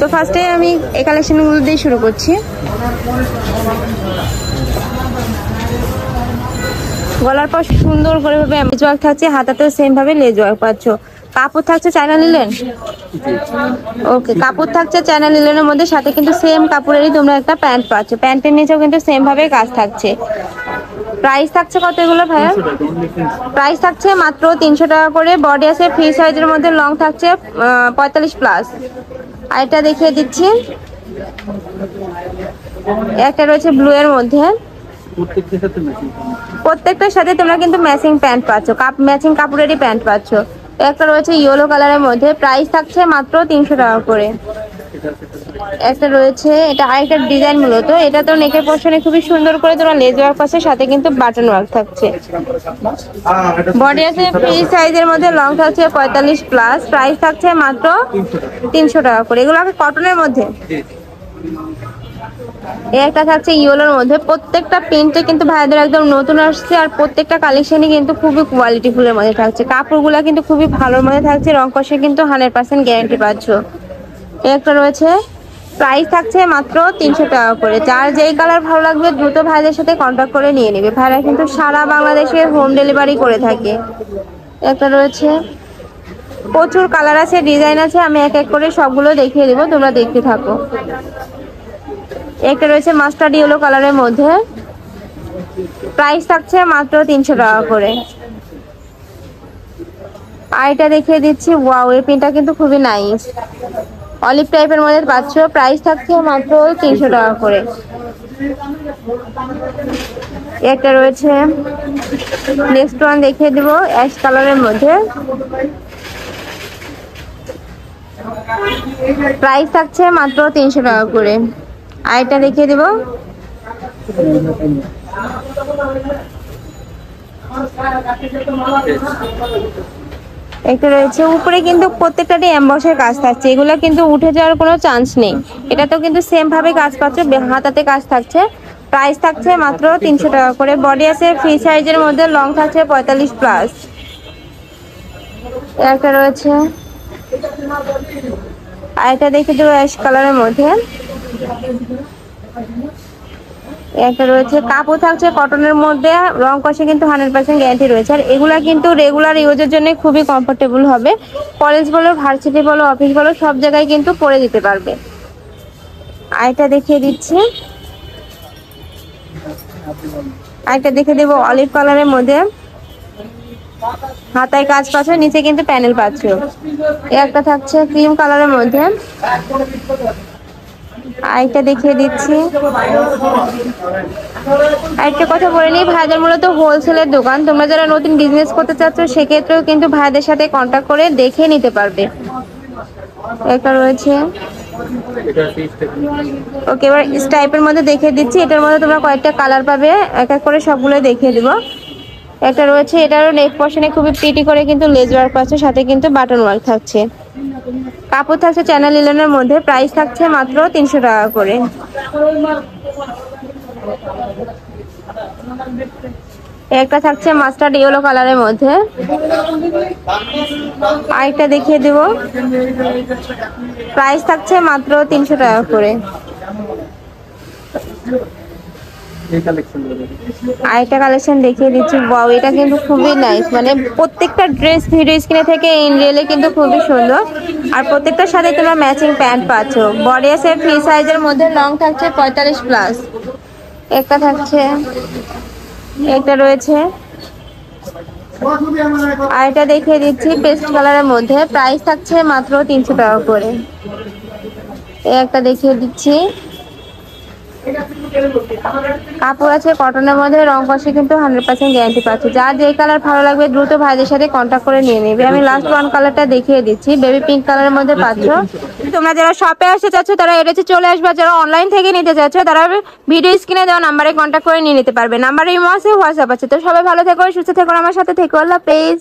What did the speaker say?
তো ফার্স্টে আমি এই কালেকশনগুলো দিয়ে শুরু করছি। গলার পর সুন্দর করে ভাবে লেজ ওয়ার্ক থাকছে, হাতাতেও সেম ভাবে লেজ ওয়ার্ক পাচ্ছ। কাপড় থাকছে চায়না লিনেন। ওকে, কাপড় থাকছে চায়না লিনেনের মধ্যে, সাথে কিন্তু সেম কাপড়েরই তোমরা একটা প্যান্ট পাচ্ছ। প্যান্টের নিচেও কিন্তু সেম ভাবে কাজ থাকছে। প্রাইস থাকছে কত এগুলো ভাইয়া? প্রাইস থাকছে মাত্র 300 টাকা করে। বডি আছে ফ্রি সাইজের মধ্যে, লং থাকছে 45+। আর এটা দেখিয়ে দিচ্ছি, একটা রয়েছে ব্লু এর মধ্যে। প্রত্যেকটার সাথে তোমরা কিন্তু ম্যাচিং প্যান্ট পাচ্ছ, ম্যাচিং কাপড়েরই প্যান্ট পাচ্ছ। একটা রয়েছে ইয়েলো কালারের মধ্যে, প্রাইস থাকছে মাত্র 300 টাকা করে। একটা রয়েছে, এটা আরেকটা ডিজাইন, মূলত এটা তো নেকের পোর্শনে খুবই সুন্দর করে তোমরা লেজ ওয়ার্ক পাচ্ছে, সাথে কিন্তু বাটন ওয়ার্ক থাকছে। বডি আছে ফ্রি সাইজের মধ্যে, লং থাকছে 45+। প্রাইস থাকছে মাত্র 300 টাকা করে। এগুলো কটনের মধ্যে। একটা থাকছে ইয়েলোর মধ্যে। প্রত্যেকটা প্রিন্টে কিন্তু ভাইদের একদম নতুন আসছে, আর প্রত্যেকটা কালেকশনই কিন্তু খুবই কোয়ালিটিফুলের মধ্যে থাকছে। কাপড়গুলো কিন্তু খুবই ভালোর মধ্যে থাকছে, রং কষে কিন্তু 100% গ্যারান্টি পাচ্ছ। একটা রয়েছে, প্রাইস থাকছে মাত্র 300 টাকা করে। যার যেই কালার ভালো লাগবে দ্রুত ভাইদের সাথে কন্ট্যাক্ট করে নিয়ে নেবে। ভাইরা কিন্তু সারা বাংলাদেশে হোম ডেলিভারি করে থাকে। একটা রয়েছে, প্রচুর কালার আছে, ডিজাইন আছে, আমি এক এক করে সবগুলো দেখিয়ে দেবো, তোমরা দেখতে থাকো। একটা রয়েছে মাস্টার্ড ইয়েলো কালারের মধ্যে, প্রাইস থাকছে মাত্র 300 টাকা করে। আর এটা দেখিয়ে দিচ্ছি, ওয়াও, এই প্রিন্টটা কিন্তু খুবই নাইস, অলিভ টাইপের মধ্যে পাচ্ছ। প্রাইস থাকছে মাত্র 300 টাকা করে। একটা রয়েছে, নেক্সট ওয়ান দেখিয়ে দেবো, অ্যাশ কালারের মধ্যে, প্রাইস থাকছে মাত্র 300 টাকা করে। আর এটা দেখিয়ে দেবো, একটা রয়েছে উপরে কিন্তু প্রত্যেকটাতে এমবসের কাজ থাকছে, এগুলো কিন্তু উঠে যাওয়ার কোনো চান্স নেই। এটা তো কিন্তু সেম ভাবে কাজ পাচ্ছ, হাতাতে কাজ থাকছে। প্রাইস থাকছে মাত্র 300 টাকা করে। বডি আছে ফ্রি সাইজের মধ্যে, লং থাকছে 45+। একটা রয়েছে, আর এটা দেখে দেবো অ্যাশ কালারের মধ্যে। একটা রয়েছে, কাপড় থাকছে কটনের মধ্যে, রং কষে কিন্তু 100% গ্যারান্টি রয়েছে। আর এগুলা কিন্তু রেগুলার ইউজের জন্য খুবই কমফোর্টেবল হবে। কলেজ বলো, ভার্সিটি বলো, অফিস বলো, সব জায়গায় কিন্তু পরে দিতে পারবে। আরেকটা দেখিয়ে দিচ্ছি, আরেকটা দেখে দেবো অলিভ কালারের মধ্যে, হাতায় কাজ পাচ্ছ, নিচে কিন্তু প্যানেল পাচ্ছ। একটা থাকছে ক্রিম কালারের মধ্যে। আরেকটা দেখিয়ে দিচ্ছি, আরেকটা কথা বলে নিই, ভাইদের মূলত হোলসেলের দোকান। তোমরা যারা নতুন বিজনেস করতে চাচ্ছ সেক্ষেত্রেও কিন্তু ভাইদের সাথে কন্ট্যাক্ট করে দেখে নিতে পারবে। একটা রয়েছে, ওকে, এবার স্টাইপের মধ্যে দেখিয়ে দিচ্ছি। এটার মধ্যে তোমরা কয়েকটা কালার পাবে, এক এক করে সবগুলো দেখিয়ে দেবো। একটা রয়েছে, এটারও নেক পোর্শনে খুবই প্রিটি করে কিন্তু লেজ ওয়ার্ক পাচ্ছে, সাথে কিন্তু বাটন ওয়ার্ক থাকছে। কাপড় থাকছে চায়না লিনেনের মধ্যে, প্রাইস থাকছে মাত্র 300 টাকা করে। একটা থাকছে মাস্টার্ড ইয়েলো কালারের মধ্যে। আরেকটা দেখিয়ে দেব, প্রাইস থাকছে মাত্র 300 টাকা করে। আরেকটা কালেকশন দেখিয়ে দিচ্ছি, ওয়াও, এটা কিন্তু খুবই নাইস, মানে প্রত্যেকটা ড্রেস ভিডিও স্ক্রিনে থেকে ইন রিয়েলে কিন্তু খুবই সুন্দর। আর প্রত্যেকটার সাথে তোমরা ম্যাচিং প্যান্ট পাচ্ছ। বডি আছে ফ্রি সাইজের মধ্যে, লং থাকছে 45+। একটা থাকছে, একটা রয়েছে, আর এটা দেখিয়ে দিচ্ছি পেস্ট কালারের মধ্যে, প্রাইস থাকছে মাত্র 300 টাকা করে। একটা দেখিয়ে দিচ্ছি, কাপড় আছে কটনের মধ্যে, রং কষে কিন্তু 100% গ্যারান্টি পাচ্ছে। যার যে কালার ভালো লাগবে দ্রুত ভাইদের সাথে কন্ট্যাক্ট করে নিয়ে নেবে। আমি লাস্ট ওয়ান কালারটা দেখিয়ে দিচ্ছি, বেবি পিঙ্ক কালারের মধ্যে পাচ্ছ। তোমরা যারা শপে আসতে চাচ্ছ তারা এটাতে চলে আসবে, যারা অনলাইন থেকে নিতে চাচ্ছ তারা ভিডিও স্ক্রিনে দেওয়া নাম্বারে কন্ট্যাক্ট করে নিয়ে নিতে পারবে। নাম্বারে ইমো আছে, হোয়াটসঅ্যাপ আছে। তো সবাই ভালো থেকো, সুস্থ থেকো, আমার সাথে থেকো। আল্লাহ হাফেজ।